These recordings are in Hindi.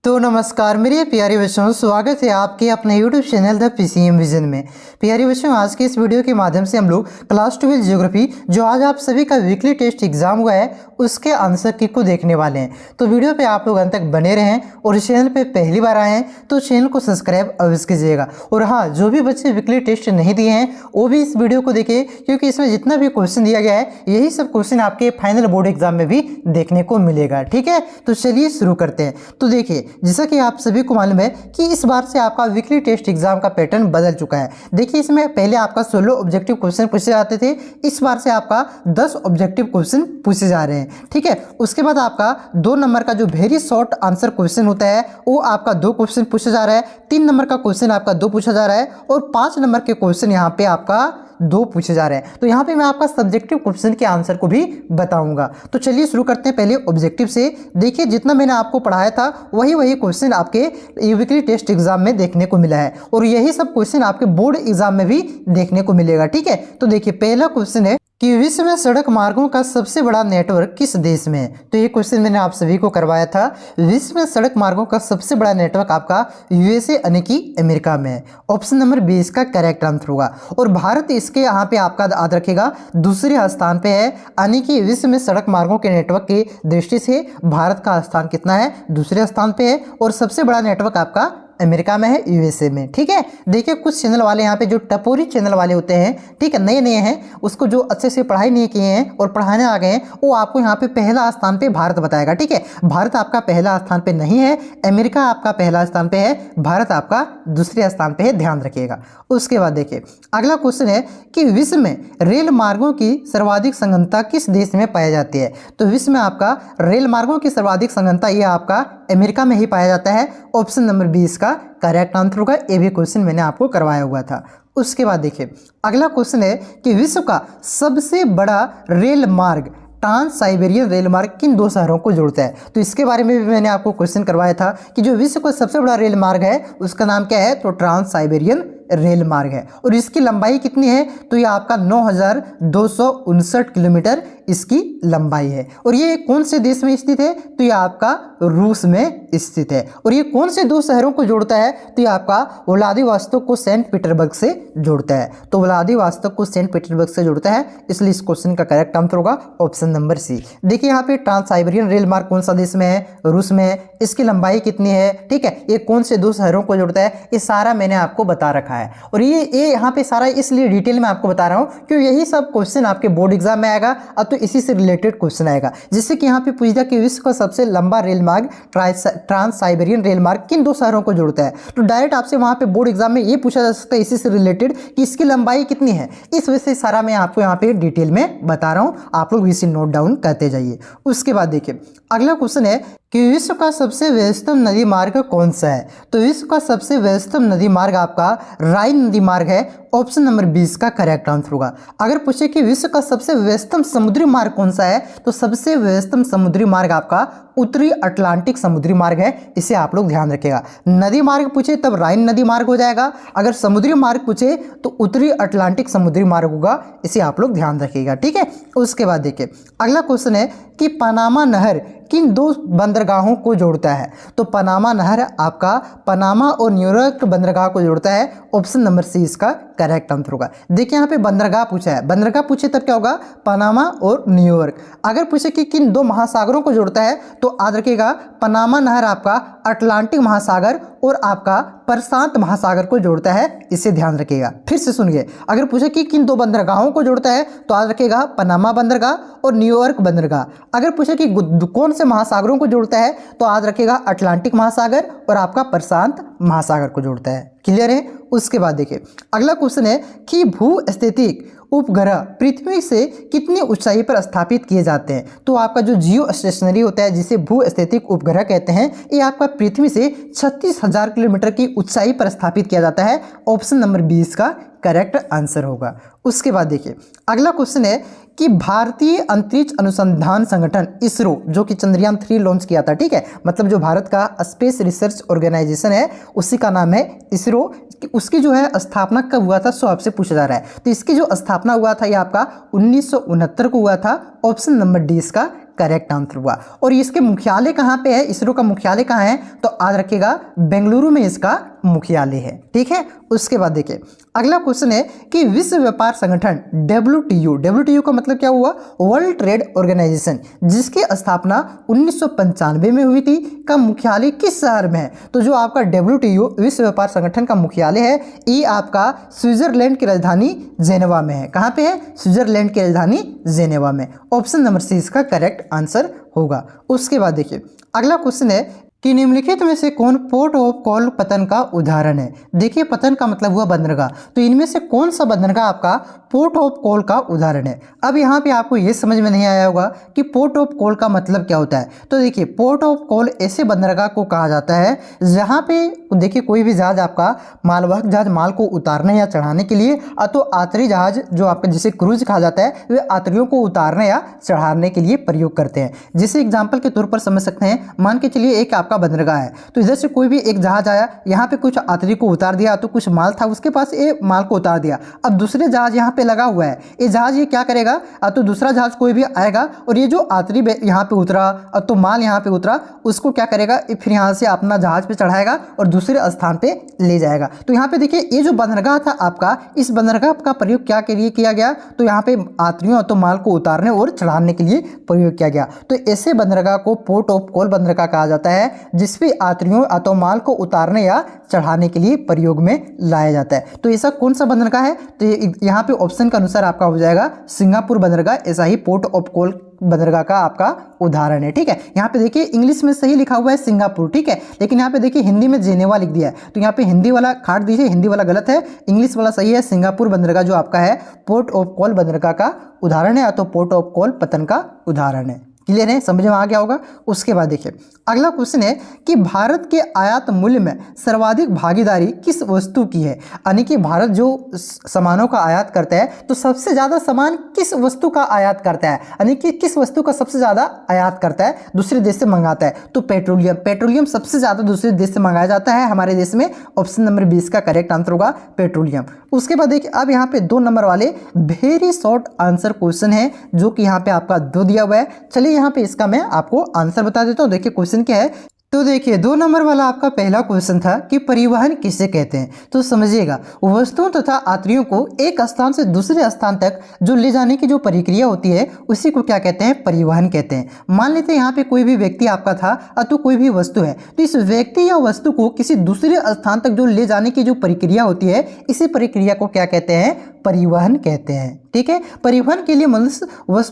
तो नमस्कार मेरे प्यारे बच्चों, स्वागत है आपके अपने YouTube channel the PCM vision में। प्यारे बच्चों, आज के इस वीडियो के माध्यम से हम लोग क्लास 12 ज्योग्राफी जो आज आप सभी का वीकली टेस्ट एग्जाम हुआ है उसके आंसर की को देखने वाले हैं। तो वीडियो पे आप लोग अंत तक बने रहें और इस चैनल पे पहली बार आए हैं तो चैनल को सब्सक्राइब अवश्य कीजिएगा। और हाँ, जो भी बच्चे वीकली टेस्ट नहीं दिए हैं वो भी इस वीडियो को देखें, क्योंकि इसमें जितना भी क्वेश्चन दिया गया है यही सब क्वेश्चन आपके फाइनल बोर्ड एग्जाम में भी देखने को मिलेगा। ठीक है, तो चलिए शुरू करते हैं। तो देखिए, जैसा कि आप सभी को मालूम है कि इस बार से आपका वीकली टेस्ट एग्जाम का पैटर्न बदल चुका है। देखिए, इसमें पहले आपका 16 ऑब्जेक्टिव क्वेश्चन पूछे जाते थे, इस बार से आपका 10 ऑब्जेक्टिव क्वेश्चन पूछे जा रहे हैं। ठीक है, उसके बाद आपका 2 नंबर का जो वेरी शॉर्ट आंसर क्वेश्चन होता है वो आपका 2 क्वेश्चन पूछा जा रहा है, 3 नंबर का क्वेश्चन आपका 2 पूछा जा रहा है और 5 नंबर के क्वेश्चन यहाँ पे आपका 2 पूछे जा रहे हैं। तो यहाँ पे मैं आपका सब्जेक्टिव क्वेश्चन के आंसर को भी बताऊंगा। तो चलिए शुरू करते हैं पहले ऑब्जेक्टिव से। देखिए, जितना मैंने आपको पढ़ाया था वही क्वेश्चन आपके वीकली टेस्ट एग्जाम में देखने को मिला है और यही सब क्वेश्चन आपके बोर्ड एग्जाम में भी देखने को मिलेगा। ठीक है, तो देखिए, पहला क्वेश्चन है कि विश्व में सड़क मार्गों का सबसे बड़ा नेटवर्क किस देश में है। तो ये क्वेश्चन मैंने आप सभी को करवाया था। विश्व में सड़क मार्गों का सबसे बड़ा नेटवर्क आपका USA यानी कि अमेरिका में है। ऑप्शन नंबर 20 का करेक्ट आंसर होगा। और भारत इसके यहाँ पे आपका याद रखेगा दूसरे स्थान पे है, यानी कि विश्व में सड़क मार्गों के नेटवर्क की दृष्टि से भारत का स्थान कितना है, दूसरे स्थान पे है और सबसे बड़ा नेटवर्क आपका अमेरिका में है, USA में। ठीक है, देखिए, कुछ चैनल वाले यहाँ पे जो टपोरी चैनल वाले होते हैं, ठीक है, नए हैं, उसको जो अच्छे से पढ़ाई नहीं किए हैं और पढ़ाने आ गए हैं, वो आपको यहाँ पे पहला स्थान पे भारत बताएगा। ठीक है, भारत आपका पहला स्थान पे नहीं है, अमेरिका आपका पहला स्थान पे है, भारत आपका दूसरे स्थान पे है, ध्यान रखिएगा। उसके बाद देखिए, अगला क्वेश्चन है कि विश्व में रेल मार्गों की सर्वाधिक संघनता किस देश में पाई जाती है। तो विश्व में आपका रेल मार्गों की सर्वाधिक संघनता ये आपका अमेरिका में ही पाया जाता है। ऑप्शन नंबर 20 का करेक्ट आंसर होगा। ये भी क्वेश्चन मैंने आपको करवाया हुआ था। उसके बाद देखिए, अगला क्वेश्चन है कि विश्व का सबसे बड़ा रेल मार्ग ट्रांस साइबेरियन रेल मार्ग किन 2 शहरों को जोड़ता है। तो इसके बारे में भी मैंने आपको क्वेश्चन करवाया था कि जो विश्व का सबसे बड़ा रेल मार्ग है उसका नाम क्या है, तो ट्रांस साइबेरियन रेल मार्ग है। और इसकी लंबाई कितनी है, तो ये आपका 9259 किलोमीटर इसकी लंबाई है। और ये कौन से देश में स्थित है, तो ये आपका रूस में स्थित है। और ये कौन से 2 शहरों को जोड़ता है, तो ये आपका व्लादिवोस्तोक को सेंट पीटर्सबर्ग से जोड़ता है। तो व्लादिवोस्तोक को सेंट पीटर्सबर्ग से जोड़ता है, इसलिए इस क्वेश्चन का करेक्ट आंसर होगा ऑप्शन नंबर C। देखिए, यहाँ पे ट्रांस साइबेरियन रेल मार्ग कौन सा देश में है, रूस में, इसकी लंबाई कितनी है, ठीक है, ये कौन से 2 शहरों को जोड़ता है, ये सारा मैंने आपको बता रखा है। और ये यहाँ पे सारा इसलिए डिटेल में आपको बता रहा हूँ क्योंकि यही सब क्वेश्चन आपके बोर्ड एग्जाम में आएगा। अब तो इसी से रिलेटेड क्वेश्चन आएगा, जिससे कि यहाँ पे पूछ दिया कि विश्व का सबसे लंबा रेल मार्ग ट्रांस साइबेरियन रेल मार्ग किन 2 शहरों को जोड़ता है। तो डायरेक्ट आपसे वहाँ पे बोर्ड एग्जाम में ये पूछा जा सकता है इसी से रिलेटेड कि इसकी लंबाई कितनी है। इस वजह से सारा मैं आपको यहाँ पे डिटेल में बता रहा हूँ, आप लोग इसे नोट डाउन करते जाइए। उसके बाद देखिए, अगला क्वेश्चन है कि विश्व का सबसे व्यस्तम नदी मार्ग कौन सा है। तो विश्व का सबसे व्यस्तम नदी मार्ग आपका राइन नदी मार्ग है। ऑप्शन नंबर 20 का करेक्ट आंसर होगा। अगर पूछे कि विश्व का सबसे व्यस्तम समुद्री मार्ग कौन सा है, तो सबसे व्यस्तम समुद्री मार्ग आपका उत्तरी अटलांटिक समुद्री मार्ग है। इसे आप लोग ध्यान रखिएगा। नदी मार्ग पूछे तब राइन नदी मार्ग हो जाएगा, अगर समुद्री मार्ग पूछे तो उत्तरी अटलांटिक समुद्री मार्ग होगा। इसे आप लोग ध्यान रखिएगा। ठीक है, उसके बाद देखिए, अगला क्वेश्चन है कि पनामा नहर किन 2 बंदरगाहों को जोड़ता है। तो पनामा नहर आपका पनामा और न्यूयॉर्क बंदरगाह को जोड़ता है। ऑप्शन नंबर C इसका करेक्ट आंसर होगा। देखिए, यहाँ पे बंदरगाह पूछा है, बंदरगाह पूछे तब क्या होगा, पनामा और न्यूयॉर्क। अगर पूछे कि किन 2 महासागरों को जोड़ता है, तो याद रखिएगा पनामा नहर आपका अटलांटिक महासागर और आपका प्रशांत महासागर को जोड़ता है। इसे ध्यान रखिएगा। फिर से सुनिए, अगर पूछे कि किन 2 बंदरगाहों को जोड़ता है, तो याद रखिएगा पनामा बंदरगाह और न्यूयॉर्क बंदरगाह। अगर पूछे कि कौन से महासागरों को जोड़ता है, तो याद रखिएगा अटलांटिक महासागर और आपका प्रशांत महासागर को जोड़ता है। क्लियर है। उसके बाद देखिए, अगला क्वेश्चन है कि भूस्थितिक उपग्रह पृथ्वी से कितनी ऊंचाई पर स्थापित किए जाते हैं। तो आपका जो जियो स्टेशनरी होता है, जिसे भूस्थितिक उपग्रह कहते हैं, ये आपका पृथ्वी से 36,000 किलोमीटर की ऊंचाई पर स्थापित किया जाता है। ऑप्शन नंबर 20 का करेक्ट आंसर होगा। उसके बाद देखिए, अगला क्वेश्चन है कि भारतीय अंतरिक्ष अनुसंधान संगठन इसरो जो कि चंद्रयान 3 लॉन्च किया था, ठीक है, मतलब जो भारत का स्पेस रिसर्च ऑर्गेनाइजेशन है उसी का नाम है इसरो। उसकी जो है स्थापना कब हुआ था, सो आपसे पूछा जा रहा है। तो इसकी जो स्थापना हुआ था ये आपका 1969 को हुआ था। ऑप्शन नंबर D इसका करेक्ट आंसर हुआ। और इसके मुख्यालय कहाँ पे है, इसरो का मुख्यालय कहाँ है, तो याद रखिएगा बेंगलुरु में इसका मुख्यालय है। ठीक है, उसके बाद देखिए अगला क्वेश्चन है कि विश्व व्यापार संगठन WTO का मतलब क्या हुआ, वर्ल्ड ट्रेड ऑर्गेनाइजेशन, जिसकी स्थापना 1995 में हुई थी, का मुख्यालय किस शहर में है। तो जो आपका WTO विश्व व्यापार संगठन का मुख्यालय है, ये आपका स्विट्जरलैंड की राजधानी जेनेवा में है। कहाँ पे है, स्विट्जरलैंड की राजधानी जेनेवा में। ऑप्शन नंबर सी इसका करेक्ट आंसर होगा। उसके बाद देखिए अगला क्वेश्चन है कि निम्नलिखित में से कौन पोर्ट ऑफ कॉल पतन का उदाहरण है। देखिए पतन का मतलब हुआ बंदरगाह, तो इनमें से कौन सा बंदरगाह आपका पोर्ट ऑफ कॉल का उदाहरण है। अब यहाँ पे आपको ये समझ में नहीं आया होगा कि पोर्ट ऑफ कॉल का मतलब क्या होता है। तो देखिए पोर्ट ऑफ कॉल ऐसे बंदरगाह को कहा जाता है जहाँ पे देखिए कोई भी जहाज आपका मालवाहक जहाज माल को उतारने या चढ़ाने के लिए, तो यात्री जहाज जो आपका जिसे क्रूज कहा जाता है, वे यात्रियों को उतारने या चढ़ाने के लिए प्रयोग करते हैं। जैसे एग्जाम्पल के तौर पर समझ सकते हैं, मान के चलिए एक आपका बंदरगाह है, तो इधर से कोई भी एक जहाज आया, यहाँ पे कुछ यात्री को उतार दिया, तो कुछ माल था उसके पास, ये माल को उतार दिया। अब दूसरे जहाज यहाँ पे लगा हुआ है, ये जहाज ये क्या करेगा, तो दूसरा जहाज कोई भी आएगा और ये जो यात्री यहाँ पे उतरा, तो माल यहाँ पे उतरा, उसको क्या करेगा, फिर यहाँ से अपना जहाज पे चढ़ाएगा और दूसरे स्थान पे ले जाएगा। तो यहाँ पे देखिए ये जो बंदरगाह था आपका, इस बंदरगाह का प्रयोग क्या के लिए किया गया, तो यहाँ पे यात्रियों तो माल को उतारने और चढ़ाने के लिए प्रयोग किया गया। तो ऐसे बंदरगाह को पोर्ट ऑफ कॉल बंदरगाह कहा जाता है, जिसपे यात्रियों तो माल को उतारने या चढ़ाने के लिए प्रयोग में लाया जाता है। तो ऐसा कौन सा बंदरगाह है, तो यहाँ पे ऑप्शन के अनुसार आपका हो जाएगा सिंगापुर बंदरगाह, ऐसा ही पोर्ट ऑफ कॉल बंदरगाह का आपका उदाहरण है। ठीक है, यहाँ पे देखिए इंग्लिश में सही लिखा हुआ है सिंगापुर, ठीक है, लेकिन यहाँ पे देखिए हिंदी में जेनेवा लिख दिया है, तो यहाँ पे हिंदी वाला काट दीजिए, हिंदी वाला गलत है, इंग्लिश वाला सही है। सिंगापुर बंदरगाह जो आपका है पोर्ट ऑफ कॉल बंदरगाह का उदाहरण है, या तो पोर्ट ऑफ कॉल पतन का उदाहरण है। क्लियर है, समझ में आ गया होगा। उसके बाद देखिए अगला क्वेश्चन है कि भारत के आयात मूल्य में सर्वाधिक भागीदारी किस वस्तु की है। यानी कि भारत जो सामानों का आयात करता है, तो सबसे ज़्यादा सामान किस वस्तु का आयात करता है, यानी कि किस वस्तु का सबसे ज़्यादा आयात करता है, दूसरे देश से मंगाता है। तो पेट्रोलियम सबसे ज़्यादा दूसरे देश से मंगाया जाता है हमारे देश में। ऑप्शन नंबर 20 का करेक्ट आंसर होगा पेट्रोलियम। उसके बाद देखिए अब यहाँ पे 2 नंबर वाले वेरी शॉर्ट आंसर क्वेश्चन है, जो कि यहाँ पे आपका 2 दिया हुआ है। चलिए यहाँ पे इसका मैं आपको आंसर बता देता हूँ। देखिए क्वेश्चन क्या है, तो देखिए 2 नंबर वाला आपका पहला क्वेश्चन था कि परिवहन किसे कहते हैं। तो समझिएगा वस्तुओं तथा यात्रियों को एक स्थान से दूसरे स्थान तक जो ले जाने की जो प्रक्रिया होती है, उसी को क्या कहते हैं, परिवहन कहते हैं। मान लेते हैं यहाँ पे कोई भी व्यक्ति आपका था, तो कोई भी वस्तु है, तो इस व्यक्ति या वस्तु को किसी दूसरे स्थान तक जो ले जाने की जो प्रक्रिया होती है, इसी प्रक्रिया को क्या कहते हैं, परिवहन कहते हैं। ठीक है, परिवहन के लिए मनुष्य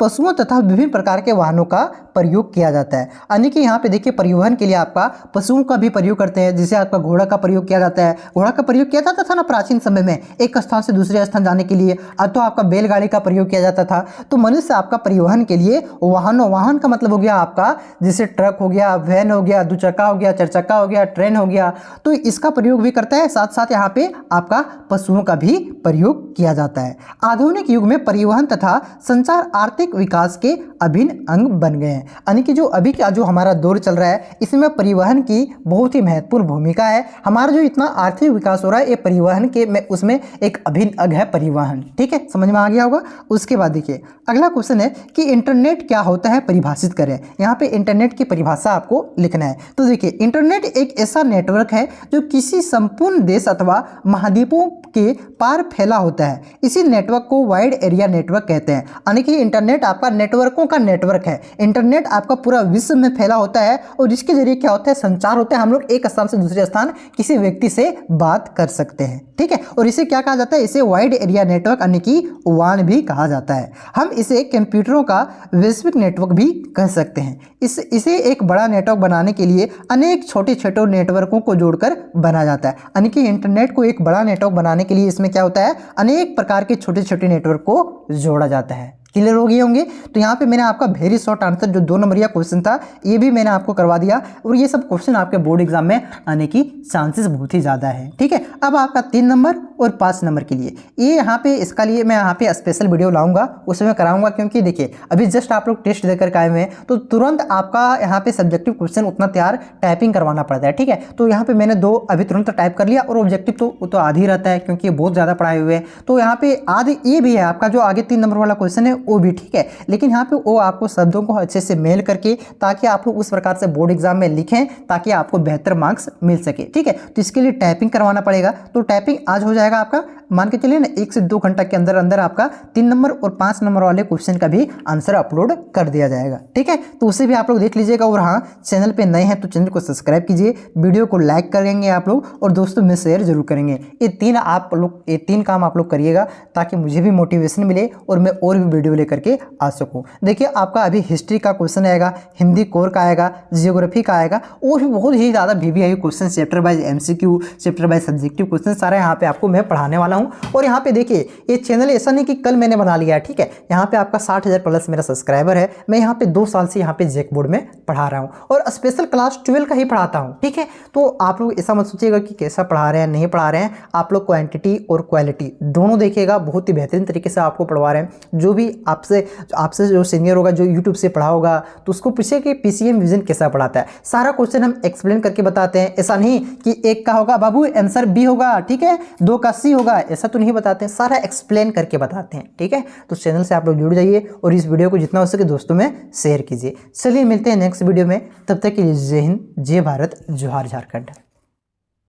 पशुओं तथा विभिन्न प्रकार के वाहनों का प्रयोग किया जाता है। यानी कि यहाँ पे देखिए परिवहन के लिए आपका पशुओं का भी प्रयोग करते हैं, जिसे आपका घोड़ा का प्रयोग किया जाता है। घोड़ा का प्रयोग किया जाता था ना प्राचीन समय में, एक स्थान से दूसरे स्थान जाने के लिए। अब तो आपका बैलगाड़ी का प्रयोग किया जाता था। तो मनुष्य आपका परिवहन के लिए वाहन का मतलब हो गया आपका जैसे ट्रक हो गया, वैन हो गया, 2 चक्का हो गया, 4 चक्का हो गया, ट्रेन हो गया, तो इसका प्रयोग भी करता है। साथ साथ यहाँ पे आपका पशुओं का भी प्रयोग किया जाता है। आधुनिक युग में परिवहन तथा संचार आर्थिक विकास के अभिन्न अंग बन गए हैं। यानी कि जो अभी का जो हमारा दौर चल रहा है, इसमें परिवहन की बहुत ही महत्वपूर्ण भूमिका है। हमारा जो इतना आर्थिक विकास हो रहा है, ये परिवहन के में उसमें एक अभिन्न अंग है परिवहन। ठीक है, समझ में आ गया होगा। उसके बाद देखिए अगला क्वेश्चन है कि इंटरनेट क्या होता है, परिभाषित करें। यहाँ पे इंटरनेट की परिभाषा आपको लिखना है। तो देखिए इंटरनेट एक ऐसा नेटवर्क है जो किसी संपूर्ण देश अथवा महाद्वीपों के पार फैला होता है। इसी नेटवर्क को वाइड एरिया नेटवर्क कहते हैं। यानी कि इंटरनेट आपका नेटवर्कों का नेटवर्क है। इंटरनेट आपका पूरा विश्व में फैला होता है और इसके जरिए क्या होता है, संचार होता है। हम लोग एक स्थान से दूसरे स्थान किसी व्यक्ति से बात कर सकते हैं। ठीक है, और इसे क्या कहा जाता है, इसे वाइड एरिया नेटवर्क यानी कि वान भी कहा जाता है। हम इसे कंप्यूटरों का वैश्विक नेटवर्क भी कह सकते हैं। इसे एक बड़ा नेटवर्क बनाने के लिए अनेक छोटे छोटे नेटवर्कों को जोड़कर बना जाता है। यानी कि इंटरनेट को एक बड़ा नेटवर्क बनाने के लिए इसमें क्या होता है, अनेक प्रकार के छोटे छोटे नेटवर्क को जोड़ा जाता है। क्लियर हो गए होंगे। तो यहाँ पे मैंने आपका वेरी शॉर्ट आंसर जो 2 नंबरिया क्वेश्चन था, ये भी मैंने आपको करवा दिया, और ये सब क्वेश्चन आपके बोर्ड एग्जाम में आने की चांसेस बहुत ही ज़्यादा है। ठीक है, अब आपका 3 नंबर और 5 नंबर के लिए ये यहाँ पे इसका लिए मैं यहाँ पे स्पेशल वीडियो लाऊंगा, उसमें कराऊंगा, क्योंकि देखिए अभी जस्ट आप लोग टेस्ट देकर के आए हुए हैं, तो तुरंत आपका यहाँ पे सब्जेक्टिव क्वेश्चन उतना तैयार टाइपिंग करवाना पड़ता है। ठीक है, तो यहाँ पे मैंने 2 अभी तुरंत टाइप कर लिया, और ऑब्जेक्टिव तो आधी रहता है क्योंकि ये बहुत ज़्यादा पढ़ाए हुए हैं। तो यहाँ पे आधे ये भी है आपका जो आगे 3 नंबर वाला क्वेश्चन है, ओ भी, ठीक है। लेकिन यहाँ पे ओ आपको शब्दों को अच्छे से मेल करके, ताकि आप लोग उस प्रकार से बोर्ड एग्जाम में लिखें ताकि आपको बेहतर मार्क्स मिल सके, ठीक है। तो इसके लिए टाइपिंग करवाना पड़ेगा। तो टाइपिंग आज हो जाएगा आपका, मान के चलिए ना 1 से 2 घंटा के अंदर अंदर आपका 3 नंबर और 5 नंबर वाले क्वेश्चन का भी आंसर अपलोड कर दिया जाएगा, ठीक है। तो उसे भी आप लोग देख लीजिएगा। और हाँ, चैनल पे नए हैं तो चैनल को सब्सक्राइब कीजिए, वीडियो को लाइक करेंगे आप लोग और दोस्तों में शेयर जरूर करेंगे। ये 3 काम आप लोग करिएगा ताकि मुझे भी मोटिवेशन मिले और मैं और भी वीडियो लेकर के आ सकूँ। देखिए आपका अभी हिस्ट्री का क्वेश्चन आएगा, हिंदी कोर का आएगा, जियोग्राफी का आएगा और भी बहुत ही ज़्यादा VVIP question, chapter wise MCQ, chapter wise subjective question सारा यहाँ पे आपको मैं पढ़ाने वाला हूँ। और यहाँ पे देखिए ये चैनल ऐसा नहीं कि कल मैंने बना लिया है, ठीक है। यहाँ पे आपका 60,000 प्लस मेरा सब्सक्राइबर है। मैं यहाँ पे 2 साल से यहाँ पे जैक बोर्ड में पढ़ा रहा हूँ और स्पेशल क्लास 12 का ही पढ़ाता हूँ, ठीक है। तो आप लोग ऐसा मत सोचिएगा कि कैसा पढ़ा रहे हैं नहीं पढ़ा रहे हैं, आप लोग क्वांटिटी और क्वालिटी दोनों देखिएगा। बहुत ही बेहतरीन तरीके से आपको पढ़वा रहे हैं। जो भी आपसे जो सीनियर होगा, जो यूट्यूब से पढ़ा होगा, तो उसको पूछिए कि PCM विजन कैसा पढ़ाता है। सारा क्वेश्चन हम एक्सप्लेन करके बताते हैं। ऐसा नहीं कि 1 का होगा बाबू आंसर B होगा, ठीक है, 2 का C होगा, ऐसा तो नहीं बताते हैं। सारा एक्सप्लेन करके बताते हैं, ठीक है। तो चैनल से आप लोग जुड़ जाइए और इस वीडियो को जितना हो सके दोस्तों में शेयर कीजिए। चलिए मिलते हैं नेक्स्ट वीडियो में, तब तक के लिए जय हिंद, जय भारत, जोहार झारखंड।